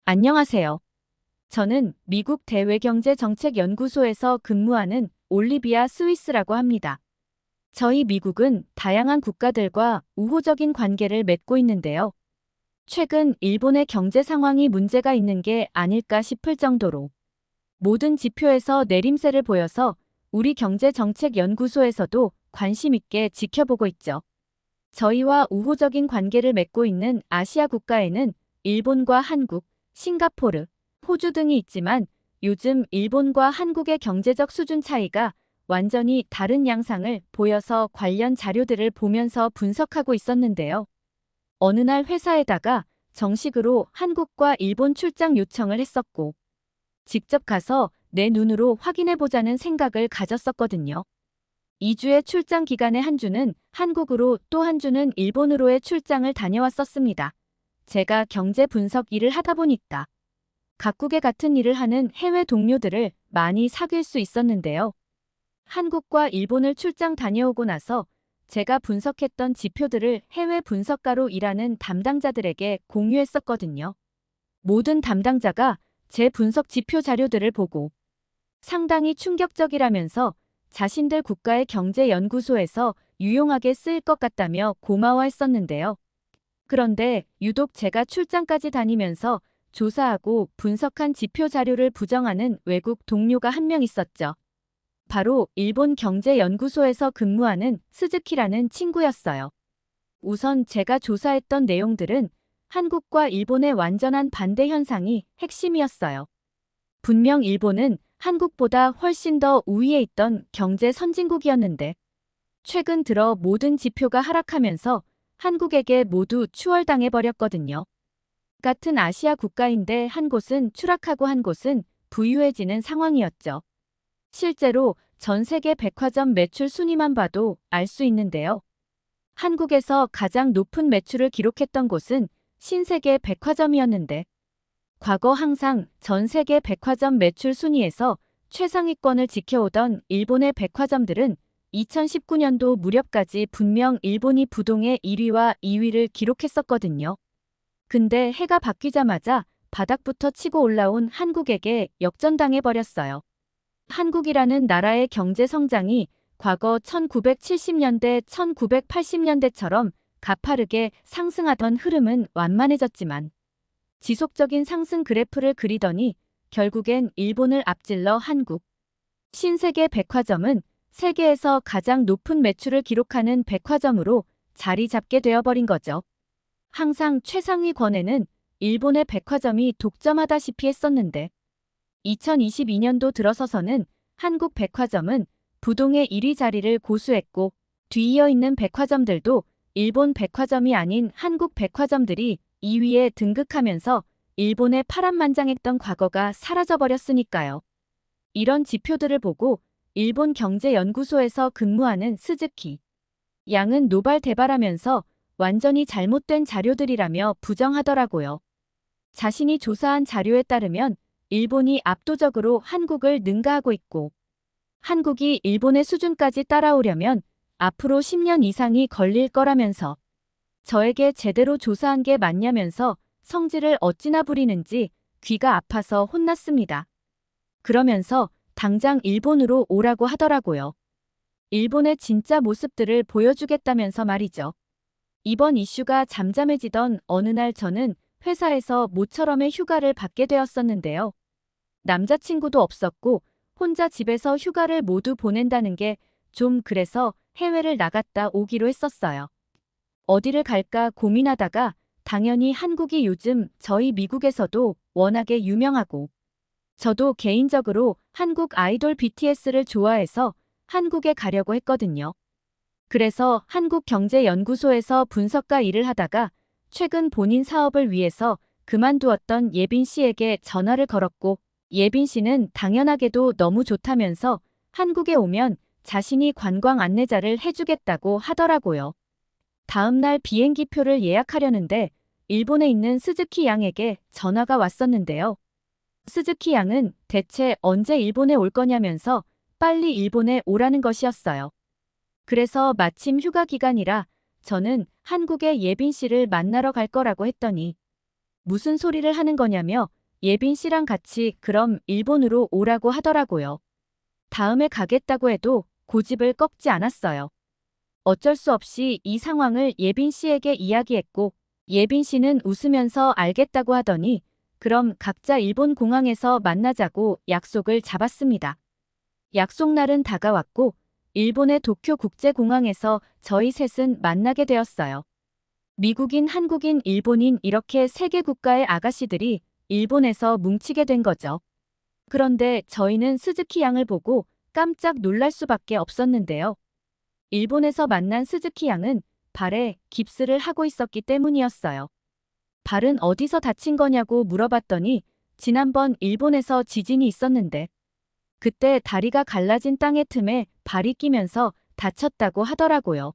안녕하세요. 저는 미국 대외경제정책연구소에서 근무하는 올리비아 스위스라고 합니다. 저희 미국은 다양한 국가들과 우호적인 관계를 맺고 있는데요. 최근 일본의 경제 상황이 문제가 있는 게 아닐까 싶을 정도로 모든 지표에서 내림세를 보여서 우리 경제정책연구소에서도 관심 있게 지켜보고 있죠. 저희와 우호적인 관계를 맺고 있는 아시아 국가에는 일본과 한국, 싱가포르, 호주 등이 있지만 요즘 일본과 한국의 경제적 수준 차이가 완전히 다른 양상을 보여서 관련 자료들을 보면서 분석하고 있었는데요. 어느 날 회사에다가 정식으로 한국과 일본 출장 요청을 했었고 직접 가서 내 눈으로 확인해보자는 생각을 가졌었거든요. 2주의 출장 기간의 한 주는 한국으로 또 한 주는 일본으로의 출장을 다녀왔었습니다. 제가 경제 분석 일을 하다 보니까 각국의 같은 일을 하는 해외 동료들을 많이 사귈 수 있었는데요. 한국과 일본을 출장 다녀오고 나서 제가 분석했던 지표들을 해외 분석가로 일하는 담당자들에게 공유했었거든요. 모든 담당자가 제 분석 지표 자료들을 보고 상당히 충격적이라면서 자신들 국가의 경제연구소에서 유용하게 쓰일 것 같다며 고마워했었는데요. 그런데 유독 제가 출장까지 다니면서 조사하고 분석한 지표 자료를 부정하는 외국 동료가 한 명 있었죠. 바로 일본 경제연구소에서 근무하는 스즈키라는 친구였어요. 우선 제가 조사했던 내용들은 한국과 일본의 완전한 반대 현상이 핵심이었어요. 분명 일본은 한국보다 훨씬 더 우위에 있던 경제 선진국이었는데 최근 들어 모든 지표가 하락하면서 한국에게 모두 추월당해버렸거든요. 같은 아시아 국가인데 한 곳은 추락하고 한 곳은 부유해지는 상황이었죠. 실제로 전 세계 백화점 매출 순위만 봐도 알 수 있는데요. 한국에서 가장 높은 매출을 기록했던 곳은 신세계 백화점이었는데 과거 항상 전 세계 백화점 매출 순위에서 최상위권을 지켜오던 일본의 백화점들은 2019년도 무렵까지 분명 일본이 부동의 1위와 2위를 기록했었거든요. 근데 해가 바뀌자마자 바닥부터 치고 올라온 한국에게 역전당해버렸어요. 한국이라는 나라의 경제 성장이 과거 1970년대, 1980년대처럼 가파르게 상승하던 흐름은 완만해졌지만 지속적인 상승 그래프를 그리더니 결국엔 일본을 앞질러 한국. 신세계 백화점은 세계에서 가장 높은 매출을 기록하는 백화점으로 자리 잡게 되어버린 거죠. 항상 최상위권에는 일본의 백화점이 독점하다시피 했었는데 2022년도 들어서서는 한국 백화점은 부동의 1위 자리를 고수했고 뒤이어 있는 백화점들도 일본 백화점이 아닌 한국 백화점들이 2위에 등극하면서 일본의 파란만장했던 과거가 사라져버렸으니까요. 이런 지표들을 보고 일본 경제연구소에서 근무하는 스즈키 양은 노발대발하면서 완전히 잘못된 자료들이라며 부정하더라고요. 자신이 조사한 자료에 따르면 일본이 압도적으로 한국을 능가하고 있고 한국이 일본의 수준까지 따라오려면 앞으로 10년 이상이 걸릴 거라면서 저에게 제대로 조사한 게 맞냐면서 성질을 어찌나 부리는지 귀가 아파서 혼났습니다. 그러면서 당장 일본으로 오라고 하더라고요. 일본의 진짜 모습들을 보여주겠다면서 말이죠. 이번 이슈가 잠잠해지던 어느 날 저는 회사에서 모처럼의 휴가를 받게 되었었는데요. 남자친구도 없었고 혼자 집에서 휴가를 모두 보낸다는 게 좀 그래서 해외를 나갔다 오기로 했었어요. 어디를 갈까 고민하다가 당연히 한국이 요즘 저희 미국에서도 워낙에 유명하고 저도 개인적으로 한국 아이돌 BTS를 좋아해서 한국에 가려고 했거든요. 그래서 한국경제연구소에서 분석가 일을 하다가 최근 본인 사업을 위해서 그만두었던 예빈 씨에게 전화를 걸었고 예빈 씨는 당연하게도 너무 좋다면서 한국에 오면 자신이 관광 안내자를 해주겠다고 하더라고요. 다음 날 비행기표를 예약하려는데 일본에 있는 스즈키 양에게 전화가 왔었는데요. 스즈키 양은 대체 언제 일본에 올 거냐면서 빨리 일본에 오라는 것이었어요. 그래서 마침 휴가 기간이라 저는 한국의 예빈 씨를 만나러 갈 거라고 했더니 무슨 소리를 하는 거냐며 예빈 씨랑 같이 그럼 일본으로 오라고 하더라고요. 다음에 가겠다고 해도 고집을 꺾지 않았어요. 어쩔 수 없이 이 상황을 예빈 씨에게 이야기했고 예빈 씨는 웃으면서 알겠다고 하더니 그럼 각자 일본 공항에서 만나자고 약속을 잡았습니다. 약속 날은 다가왔고 일본의 도쿄 국제공항에서 저희 셋은 만나게 되었어요. 미국인, 한국인, 일본인 이렇게 세 개 국가의 아가씨들이 일본에서 뭉치게 된 거죠. 그런데 저희는 스즈키 양을 보고 깜짝 놀랄 수밖에 없었는데요. 일본에서 만난 스즈키 양은 발에 깁스를 하고 있었기 때문이었어요. 발은 어디서 다친 거냐고 물어봤더니 지난번 일본에서 지진이 있었는데 그때 다리가 갈라진 땅의 틈에 발이 끼면서 다쳤다고 하더라고요.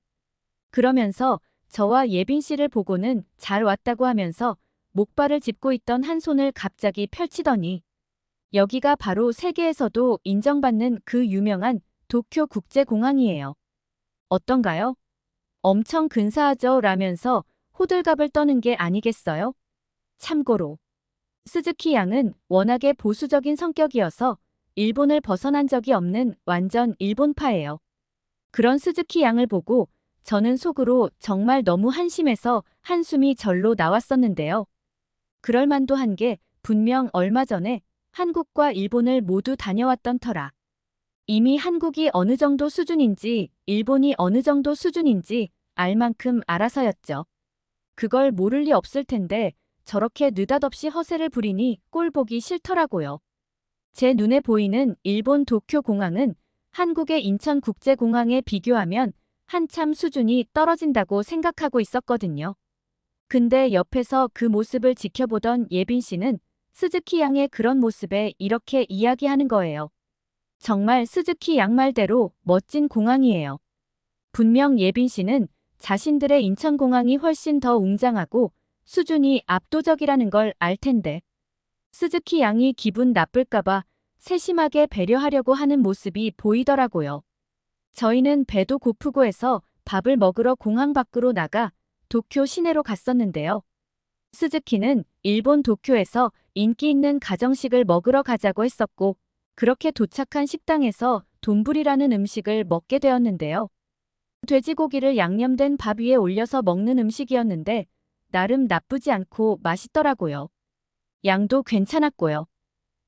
그러면서 저와 예빈 씨를 보고는 잘 왔다고 하면서 목발을 짚고 있던 한 손을 갑자기 펼치더니 여기가 바로 세계에서도 인정받는 그 유명한 도쿄 국제공항이에요. 어떤가요? 엄청 근사하죠? 라면서 호들갑을 떠는 게 아니겠어요? 참고로 스즈키 양은 워낙에 보수적인 성격이어서 일본을 벗어난 적이 없는 완전 일본파예요. 그런 스즈키 양을 보고 저는 속으로 정말 너무 한심해서 한숨이 절로 나왔었는데요. 그럴 만도 한 게 분명 얼마 전에 한국과 일본을 모두 다녀왔던 터라. 이미 한국이 어느 정도 수준인지 일본이 어느 정도 수준인지 알 만큼 알아서였죠. 그걸 모를 리 없을 텐데 저렇게 느닷없이 허세를 부리니 꼴 보기 싫더라고요. 제 눈에 보이는 일본 도쿄 공항은 한국의 인천국제공항에 비교하면 한참 수준이 떨어진다고 생각하고 있었거든요. 근데 옆에서 그 모습을 지켜보던 예빈 씨는 스즈키 양의 그런 모습에 이렇게 이야기하는 거예요. 정말 스즈키 양 말대로 멋진 공항이에요. 분명 예빈 씨는 자신들의 인천공항이 훨씬 더 웅장하고 수준이 압도적이라는 걸 알 텐데 스즈키 양이 기분 나쁠까봐 세심하게 배려하려고 하는 모습이 보이더라고요. 저희는 배도 고프고 해서 밥을 먹으러 공항 밖으로 나가 도쿄 시내로 갔었는데요. 스즈키는 일본 도쿄에서 인기 있는 가정식을 먹으러 가자고 했었고 그렇게 도착한 식당에서 돈부리라는 음식을 먹게 되었는데요. 돼지고기를 양념된 밥 위에 올려서 먹는 음식이었는데 나름 나쁘지 않고 맛있더라고요. 양도 괜찮았고요.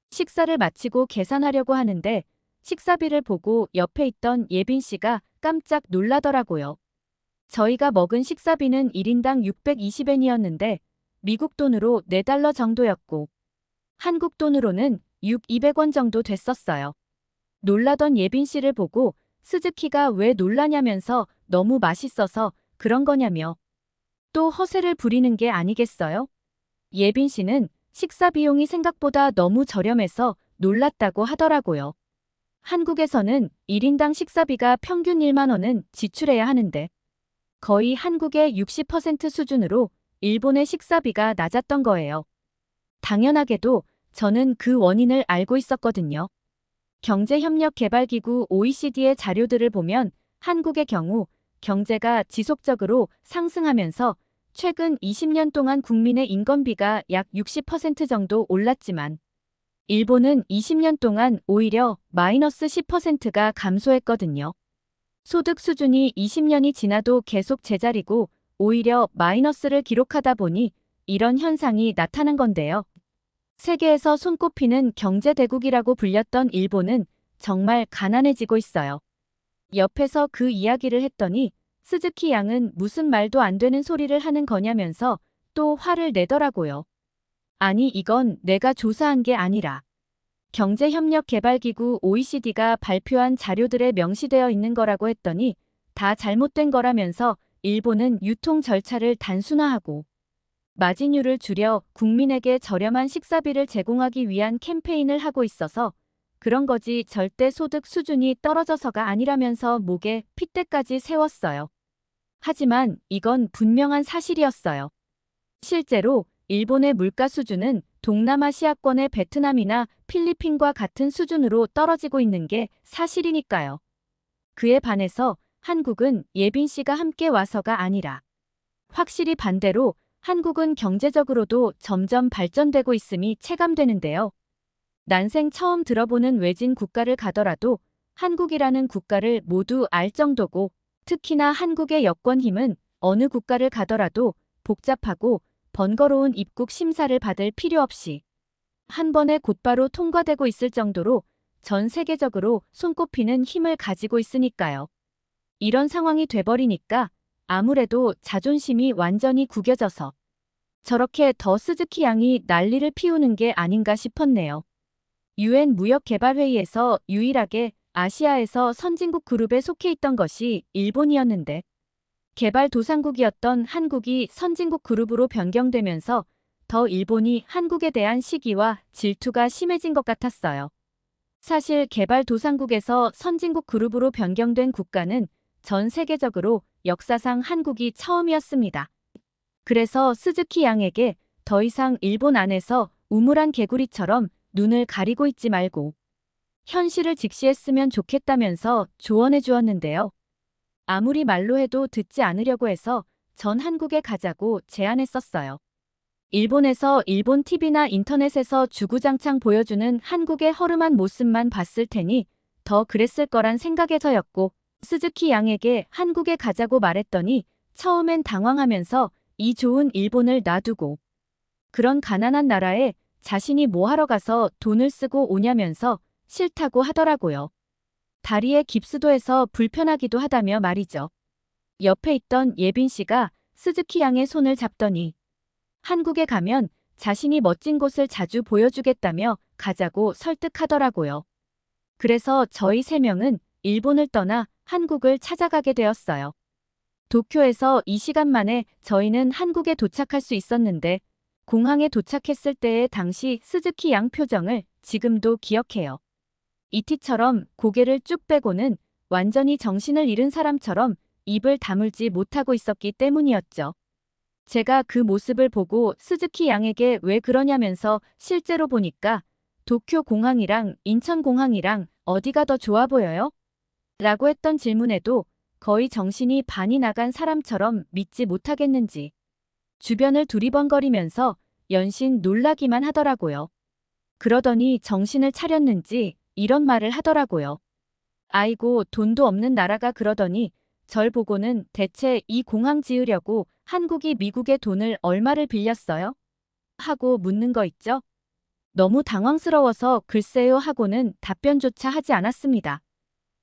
식사를 마치고 계산하려고 하는데 식사비를 보고 옆에 있던 예빈 씨가 깜짝 놀라더라고요. 저희가 먹은 식사비는 1인당 620엔이었는데 미국 돈으로 4달러 정도였고 한국 돈으로는 200원 정도 됐었어요. 놀라던 예빈 씨를 보고 스즈키가 왜 놀라냐면서 너무 맛있어서 그런 거냐며 또 허세를 부리는 게 아니겠어요? 예빈 씨는 식사 비용이 생각보다 너무 저렴해서 놀랐다고 하더라고요. 한국에서는 1인당 식사비가 평균 1만 원은 지출해야 하는데 거의 한국의 60% 수준으로 일본의 식사비가 낮았던 거예요. 당연하게도 저는 그 원인을 알고 있었거든요. 경제협력개발기구 OECD의 자료들을 보면 한국의 경우 경제가 지속적으로 상승하면서 최근 20년 동안 국민의 인건비가 약 60% 정도 올랐지만 일본은 20년 동안 오히려 마이너스 10%가 감소했거든요. 소득 수준이 20년이 지나도 계속 제자리고 오히려 마이너스를 기록하다 보니 이런 현상이 나타난 건데요. 세계에서 손꼽히는 경제대국이라고 불렸던 일본은 정말 가난해지고 있어요. 옆에서 그 이야기를 했더니 스즈키 양은 무슨 말도 안 되는 소리를 하는 거냐면서 또 화를 내더라고요. 아니 이건 내가 조사한 게 아니라 경제협력개발기구 OECD가 발표한 자료들에 명시되어 있는 거라고 했더니 다 잘못된 거라면서 일본은 유통 절차를 단순화하고 마진율을 줄여 국민에게 저렴한 식사비를 제공하기 위한 캠페인을 하고 있어서 그런 거지 절대 소득 수준이 떨어져서가 아니라면서 목에 핏대까지 세웠어요. 하지만 이건 분명한 사실이었어요. 실제로 일본의 물가 수준은 동남아시아권의 베트남이나 필리핀과 같은 수준으로 떨어지고 있는 게 사실이니까요. 그에 반해서 한국은 예빈 씨가 함께 와서가 아니라 확실히 반대로 한국은 경제적으로도 점점 발전되고 있음이 체감되는데요. 난생 처음 들어보는 외진 국가를 가더라도 한국이라는 국가를 모두 알 정도고, 특히나 한국의 여권 힘은 어느 국가를 가더라도 복잡하고 번거로운 입국 심사를 받을 필요 없이 한 번에 곧바로 통과되고 있을 정도로 전 세계적으로 손꼽히는 힘을 가지고 있으니까요. 이런 상황이 돼버리니까 아무래도 자존심이 완전히 구겨져서 저렇게 더 스즈키 양이 난리를 피우는 게 아닌가 싶었네요. 유엔 무역개발회의에서 유일하게 아시아에서 선진국 그룹에 속해 있던 것이 일본이었는데, 개발도상국이었던 한국이 선진국 그룹으로 변경되면서 더 일본이 한국에 대한 시기와 질투가 심해진 것 같았어요. 사실 개발도상국에서 선진국 그룹으로 변경된 국가는 전 세계적으로 역사상 한국이 처음이었습니다. 그래서 스즈키 양에게 더 이상 일본 안에서 우물안 개구리처럼 눈을 가리고 있지 말고 현실을 직시했으면 좋겠다면서 조언해 주었는데요. 아무리 말로 해도 듣지 않으려고 해서 전 한국에 가자고 제안했었어요. 일본에서 일본 TV나 인터넷에서 주구장창 보여주는 한국의 허름한 모습만 봤을 테니 더 그랬을 거란 생각에서였고, 스즈키 양에게 한국에 가자고 말했더니 처음엔 당황하면서 이 좋은 일본을 놔두고 그런 가난한 나라에 자신이 뭐하러 가서 돈을 쓰고 오냐면서 싫다고 하더라고요. 다리에 깁스도 해서 불편하기도 하다며 말이죠. 옆에 있던 예빈 씨가 스즈키 양의 손을 잡더니 한국에 가면 자신이 멋진 곳을 자주 보여주겠다며 가자고 설득하더라고요. 그래서 저희 3명은 일본을 떠나 한국을 찾아가게 되었어요. 도쿄에서 2시간 만에 저희는 한국에 도착할 수 있었는데, 공항에 도착했을 때의 당시 스즈키 양 표정을 지금도 기억해요. 이티처럼 고개를 쭉 빼고는 완전히 정신을 잃은 사람처럼 입을 다물지 못하고 있었기 때문이었죠. 제가 그 모습을 보고 스즈키 양에게 왜 그러냐면서 실제로 보니까 도쿄 공항이랑 인천 공항이랑 어디가 더 좋아 보여요? 라고 했던 질문에도 거의 정신이 반이 나간 사람처럼 믿지 못하겠는지 주변을 두리번거리면서 연신 놀라기만 하더라고요. 그러더니 정신을 차렸는지 이런 말을 하더라고요. 아이고, 돈도 없는 나라가 그러더니 절 보고는 대체 이 공항 지으려고 한국이 미국에 돈을 얼마를 빌렸어요? 하고 묻는 거 있죠? 너무 당황스러워서 글쎄요 하고는 답변조차 하지 않았습니다.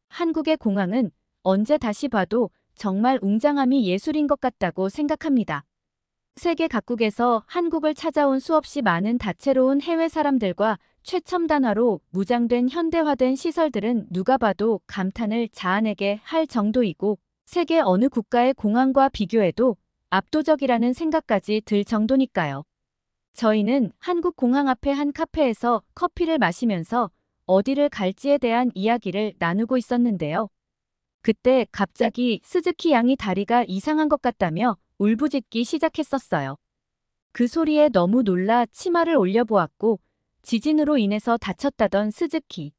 한국의 공항은 언제 다시 봐도 정말 웅장함이 예술인 것 같다고 생각합니다. 세계 각국에서 한국을 찾아온 수없이 많은 다채로운 해외 사람들과 최첨단화로 무장된 현대화된 시설들은 누가 봐도 감탄을 자아내게 할 정도이고, 세계 어느 국가의 공항과 비교해도 압도적이라는 생각까지 들 정도니까요. 저희는 한국 공항 앞의 한 카페에서 커피를 마시면서 어디를 갈지에 대한 이야기를 나누고 있었는데요. 그때 갑자기 스즈키 양이 다리가 이상한 것 같다며 울부짖기 시작했었어요. 그 소리에 너무 놀라 치마를 올려보았고, 지진으로 인해서 다쳤다던 스즈키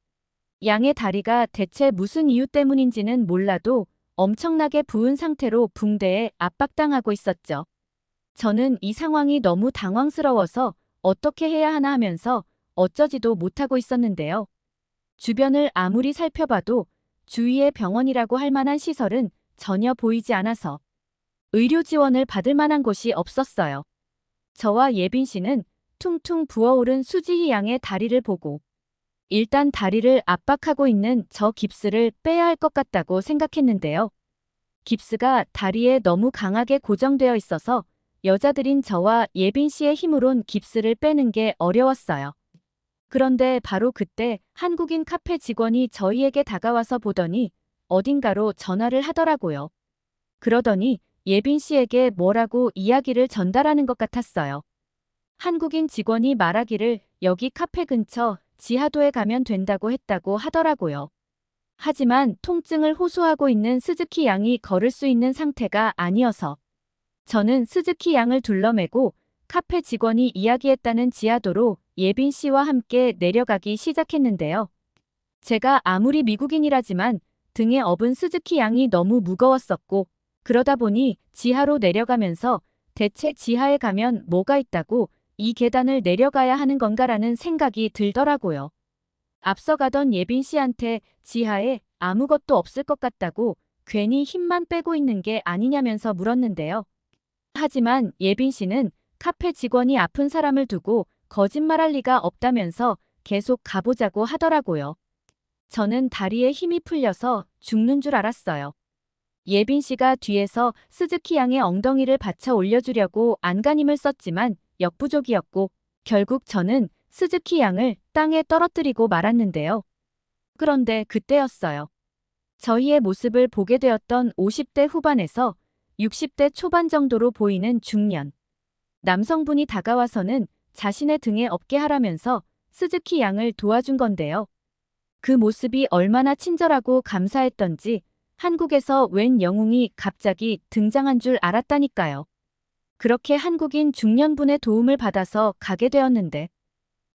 양의 다리가 대체 무슨 이유 때문인지는 몰라도 엄청나게 부은 상태로 붕대에 압박당하고 있었죠. 저는 이 상황이 너무 당황스러워서 어떻게 해야 하나 하면서 어쩌지도 못하고 있었는데요. 주변을 아무리 살펴봐도 주위에 병원이라고 할 만한 시설은 전혀 보이지 않아서 의료 지원을 받을 만한 곳이 없었어요. 저와 예빈 씨는 퉁퉁 부어오른 수지희 양의 다리를 보고 일단 다리를 압박하고 있는 저 깁스를 빼야 할 것 같다고 생각했는데요. 깁스가 다리에 너무 강하게 고정되어 있어서 여자들인 저와 예빈 씨의 힘으론 깁스를 빼는 게 어려웠어요. 그런데 바로 그때 한국인 카페 직원이 저희에게 다가와서 보더니 어딘가로 전화를 하더라고요. 그러더니 예빈 씨에게 뭐라고 이야기를 전달하는 것 같았어요. 한국인 직원이 말하기를 여기 카페 근처 지하도에 가면 된다고 했다고 하더라고요. 하지만 통증을 호소하고 있는 스즈키 양이 걸을 수 있는 상태가 아니어서 저는 스즈키 양을 둘러매고 카페 직원이 이야기했다는 지하도로 예빈 씨와 함께 내려가기 시작했는데요. 제가 아무리 미국인이라지만 등에 업은 스즈키 양이 너무 무거웠었고, 그러다 보니 지하로 내려가면서 대체 지하에 가면 뭐가 있다고 이 계단을 내려가야 하는 건가라는 생각이 들더라고요. 앞서가던 예빈 씨한테 지하에 아무것도 없을 것 같다고 괜히 힘만 빼고 있는 게 아니냐면서 물었는데요. 하지만 예빈 씨는 카페 직원이 아픈 사람을 두고 거짓말할 리가 없다면서 계속 가보자고 하더라고요. 저는 다리에 힘이 풀려서 죽는 줄 알았어요. 예빈 씨가 뒤에서 스즈키 양의 엉덩이를 받쳐 올려주려고 안간힘을 썼지만 역부족이었고 결국 저는 스즈키 양을 땅에 떨어뜨리고 말았는데요. 그런데 그때였어요. 저희의 모습을 보게 되었던 50대 후반에서 60대 초반 정도로 보이는 중년 남성분이 다가와서는 자신의 등에 업게 하라면서 스즈키 양을 도와준 건데요. 그 모습이 얼마나 친절하고 감사했던지 한국에서 웬 영웅이 갑자기 등장한 줄 알았다니까요. 그렇게 한국인 중년분의 도움을 받아서 가게 되었는데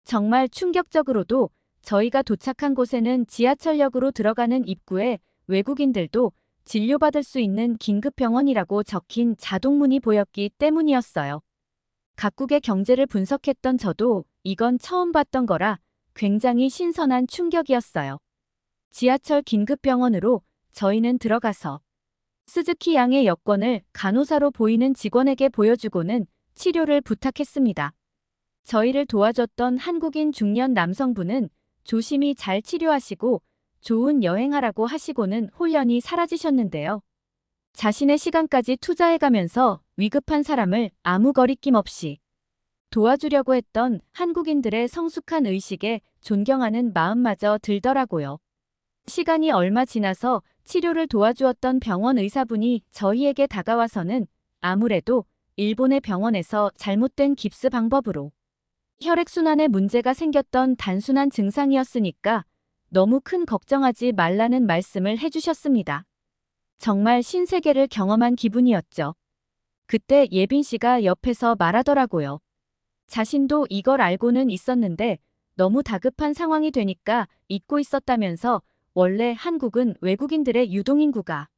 정말 충격적으로도 저희가 도착한 곳에는 지하철역으로 들어가는 입구에 외국인들도 진료받을 수 있는 긴급병원이라고 적힌 자동문이 보였기 때문이었어요. 각국의 경제를 분석했던 저도 이건 처음 봤던 거라 굉장히 신선한 충격이었어요. 지하철 긴급병원으로 저희는 들어가서 스즈키 양의 여권을 간호사로 보이는 직원에게 보여주고는 치료를 부탁했습니다. 저희를 도와줬던 한국인 중년 남성분은 조심히 잘 치료하시고 좋은 여행하라고 하시고는 홀연히 사라지셨는데요. 자신의 시간까지 투자해가면서 위급한 사람을 아무 거리낌 없이 도와주려고 했던 한국인들의 성숙한 의식에 존경하는 마음마저 들더라고요. 시간이 얼마 지나서 치료를 도와주었던 병원 의사분이 저희에게 다가와서는 아무래도 일본의 병원에서 잘못된 깁스 방법으로 혈액순환에 문제가 생겼던 단순한 증상이었으니까 너무 큰 걱정하지 말라는 말씀을 해주셨습니다. 정말 신세계를 경험한 기분이었죠. 그때 예빈 씨가 옆에서 말하더라고요. 자신도 이걸 알고는 있었는데 너무 다급한 상황이 되니까 잊고 있었다면서 원래 한국은 외국인들의 유동인구가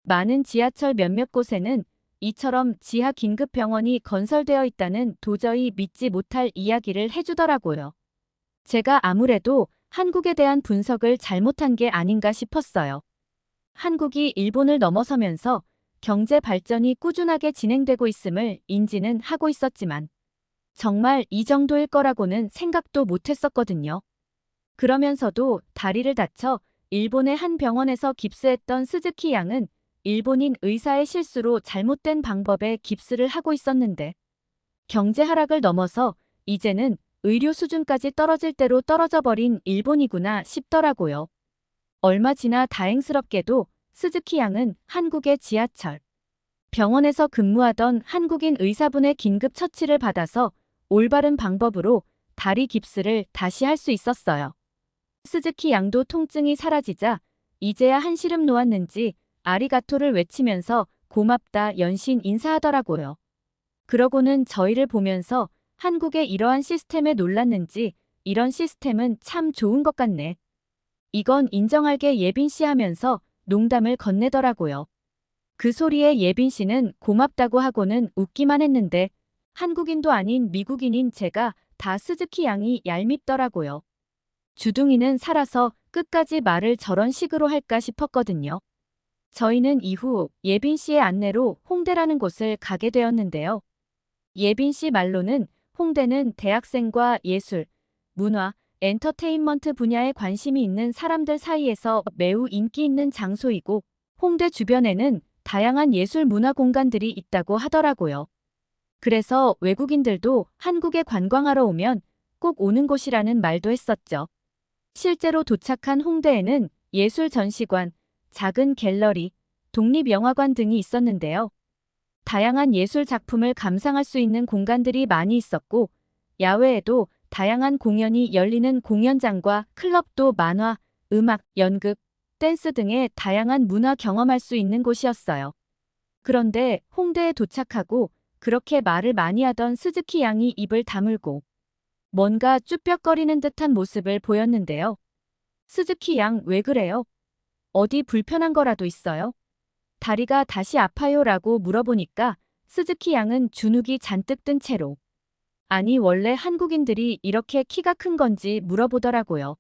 많은 지하철 몇몇 곳에는 이처럼 지하 긴급병원이 건설되어 있다는 도저히 믿지 못할 이야기를 해주더라고요. 제가 아무래도 한국에 대한 분석을 잘못한 게 아닌가 싶었어요. 한국이 일본을 넘어서면서 경제 발전이 꾸준하게 진행되고 있음을 인지는 하고 있었지만 정말 이 정도일 거라고는 생각도 못했었거든요. 그러면서도 다리를 다쳐 일본의 한 병원에서 깁스했던 스즈키 양은 일본인 의사의 실수로 잘못된 방법에 깁스를 하고 있었는데 경제 하락을 넘어서 이제는 의료 수준까지 떨어질 대로 떨어져 버린 일본이구나 싶더라고요. 얼마 지나 다행스럽게도 스즈키 양은 한국의 지하철 병원에서 근무하던 한국인 의사분의 긴급 처치를 받아서 올바른 방법으로 다리 깁스를 다시 할 수 있었어요. 스즈키 양도 통증이 사라지자 이제야 한시름 놓았는지 아리가토를 외치면서 고맙다 연신 인사하더라고요. 그러고는 저희를 보면서 한국의 이러한 시스템에 놀랐는지 이런 시스템은 참 좋은 것 같네. 이건 인정할게 예빈 씨 하면서 농담을 건네더라고요. 그 소리에 예빈 씨는 고맙다고 하고는 웃기만 했는데 한국인도 아닌 미국인인 제가 다 스즈키 양이 얄밉더라고요. 주둥이는 살아서 끝까지 말을 저런 식으로 할까 싶었거든요. 저희는 이후 예빈 씨의 안내로 홍대라는 곳을 가게 되었는데요. 예빈 씨 말로는 홍대는 대학생과 예술, 문화, 엔터테인먼트 분야에 관심이 있는 사람들 사이에서 매우 인기 있는 장소이고 홍대 주변에는 다양한 예술 문화 공간들이 있다고 하더라고요. 그래서 외국인들도 한국에 관광하러 오면 꼭 오는 곳이라는 말도 했었죠. 실제로 도착한 홍대에는 예술 전시관, 작은 갤러리, 독립영화관 등이 있었는데요. 다양한 예술 작품을 감상할 수 있는 공간들이 많이 있었고 야외에도 다양한 공연이 열리는 공연장과 클럽도 만화, 음악, 연극, 댄스 등의 다양한 문화 경험할 수 있는 곳이었어요. 그런데 홍대에 도착하고 그렇게 말을 많이 하던 스즈키 양이 입을 다물고 뭔가 쭈뼛거리는 듯한 모습을 보였는데요. 스즈키 양 왜 그래요? 어디 불편한 거라도 있어요? 다리가 다시 아파요? 라고 물어보니까 스즈키 양은 주눅이 잔뜩 든 채로 아니 원래 한국인들이 이렇게 키가 큰 건지 물어보더라고요.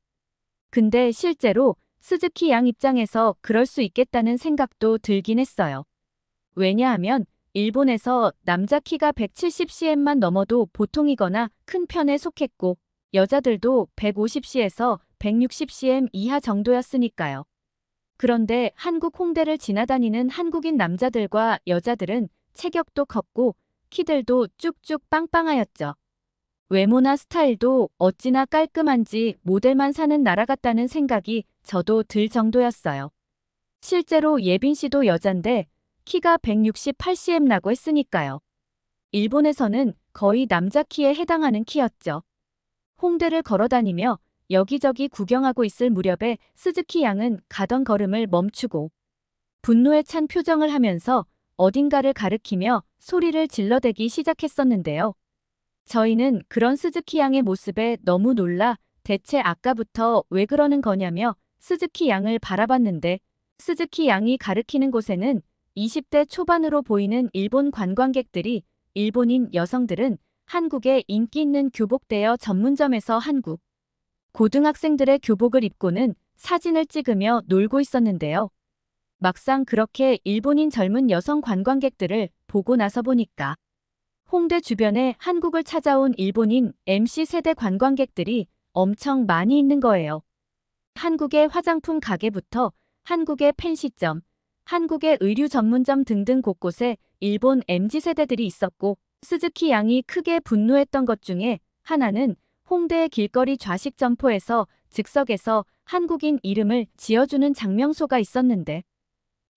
근데 실제로 스즈키 양 입장에서 그럴 수 있겠다는 생각도 들긴 했어요. 왜냐하면 일본에서 남자 키가 170cm만 넘어도 보통이거나 큰 편에 속했고 여자들도 150cm에서 160cm 이하 정도였으니까요. 그런데 한국 홍대를 지나다니는 한국인 남자들과 여자들은 체격도 컸고 키들도 쭉쭉 빵빵하였죠. 외모나 스타일도 어찌나 깔끔한지 모델만 사는 나라 같다는 생각이 저도 들 정도였어요. 실제로 예빈 씨도 여잔데 키가 168cm라고 했으니까요. 일본에서는 거의 남자 키에 해당하는 키였죠. 홍대를 걸어다니며 여기저기 구경하고 있을 무렵에 스즈키 양은 가던 걸음을 멈추고 분노에 찬 표정을 하면서 어딘가를 가리키며 소리를 질러대기 시작했었는데요. 저희는 그런 스즈키 양의 모습에 너무 놀라 대체 아까부터 왜 그러는 거냐며 스즈키 양을 바라봤는데 스즈키 양이 가리키는 곳에는 20대 초반으로 보이는 일본 관광객들이 일본인 여성들은 한국의 인기 있는 교복 대여 전문점에서 한국 고등학생들의 교복을 입고는 사진을 찍으며 놀고 있었는데요. 막상 그렇게 일본인 젊은 여성 관광객들을 보고 나서 보니까 홍대 주변에 한국을 찾아온 일본인 MC 세대 관광객들이 엄청 많이 있는 거예요. 한국의 화장품 가게부터 한국의 펜시점, 한국의 의류 전문점 등등 곳곳에 일본 MZ 세대들이 있었고 스즈키 양이 크게 분노했던 것 중에 하나는 홍대의 길거리 좌식 점포에서 즉석에서 한국인 이름을 지어주는 장명소가 있었는데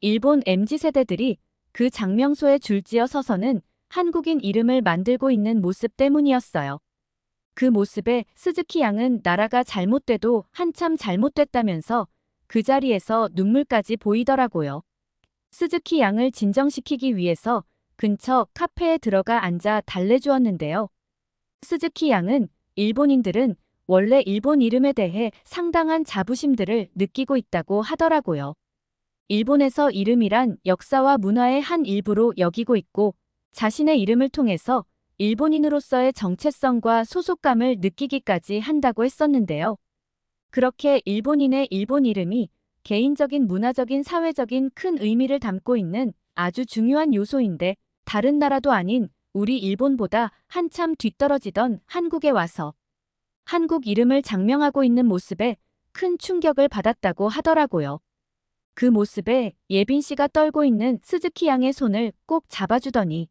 일본 MZ 세대들이 그 장명소에 줄지어 서서는 한국인 이름을 만들고 있는 모습 때문이었어요. 그 모습에 스즈키 양은 나라가 잘못돼도 한참 잘못됐다면서 그 자리에서 눈물까지 보이더라고요. 스즈키 양을 진정시키기 위해서 근처 카페에 들어가 앉아 달래주었는데요. 스즈키 양은 일본인들은 원래 일본 이름에 대해 상당한 자부심들을 느끼고 있다고 하더라고요. 일본에서 이름이란 역사와 문화의 한 일부로 여기고 있고 자신의 이름을 통해서 일본인으로서의 정체성과 소속감을 느끼기까지 한다고 했었는데요. 그렇게 일본인의 일본 이름이 개인적인 문화적인 사회적인 큰 의미를 담고 있는 아주 중요한 요소인데 다른 나라도 아닌 우리 일본보다 한참 뒤떨어지던 한국에 와서 한국 이름을 장명하고 있는 모습에 큰 충격을 받았다고 하더라고요. 그 모습에 예빈 씨가 떨고 있는 스즈키 양의 손을 꼭 잡아주더니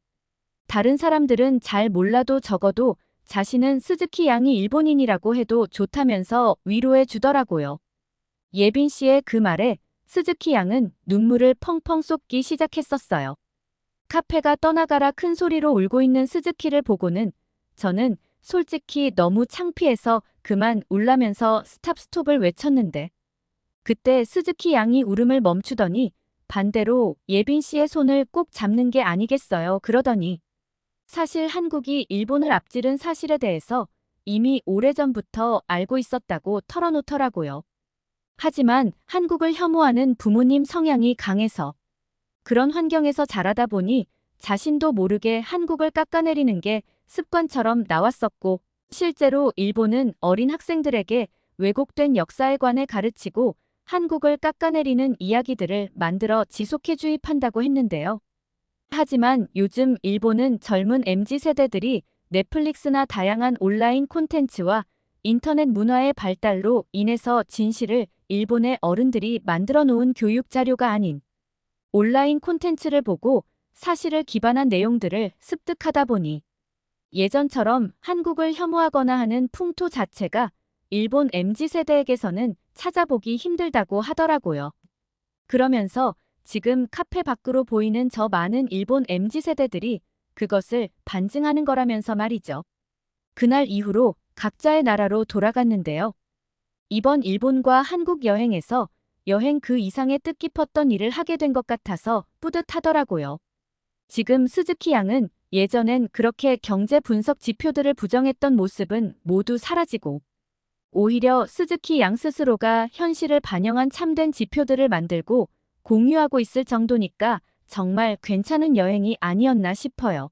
다른 사람들은 잘 몰라도 적어도 자신은 스즈키 양이 일본인이라고 해도 좋다면서 위로해 주더라고요. 예빈 씨의 그 말에 스즈키 양은 눈물을 펑펑 쏟기 시작했었어요. 카페가 떠나가라 큰 소리로 울고 있는 스즈키를 보고는 저는 솔직히 너무 창피해서 그만 울라면서 스톱을 외쳤는데 그때 스즈키 양이 울음을 멈추더니 반대로 예빈 씨의 손을 꼭 잡는 게 아니겠어요 그러더니 사실 한국이 일본을 앞지른 사실에 대해서 이미 오래전부터 알고 있었다고 털어놓더라고요. 하지만 한국을 혐오하는 부모님 성향이 강해서 그런 환경에서 자라다 보니 자신도 모르게 한국을 깎아내리는 게 습관처럼 나왔었고 실제로 일본은 어린 학생들에게 왜곡된 역사에 관해 가르치고 한국을 깎아내리는 이야기들을 만들어 지속해 주입한다고 했는데요. 하지만 요즘 일본은 젊은 MZ 세대들이 넷플릭스나 다양한 온라인 콘텐츠와 인터넷 문화의 발달로 인해서 진실을 일본의 어른들이 만들어 놓은 교육 자료가 아닌 온라인 콘텐츠를 보고 사실을 기반한 내용들을 습득하다 보니 예전처럼 한국을 혐오하거나 하는 풍토 자체가 일본 MZ 세대에게서는 찾아보기 힘들다고 하더라고요. 그러면서 지금 카페 밖으로 보이는 저 많은 일본 MZ 세대들이 그것을 반증하는 거라면서 말이죠. 그날 이후로 각자의 나라로 돌아갔는데요. 이번 일본과 한국 여행에서 여행 그 이상의 뜻깊었던 일을 하게 된 것 같아서 뿌듯하더라고요. 지금 스즈키 양은 예전엔 그렇게 경제 분석 지표들을 부정했던 모습은 모두 사라지고 오히려 스즈키 양 스스로가 현실을 반영한 참된 지표들을 만들고 공유하고 있을 정도니까 정말 괜찮은 여행이 아니었나 싶어요.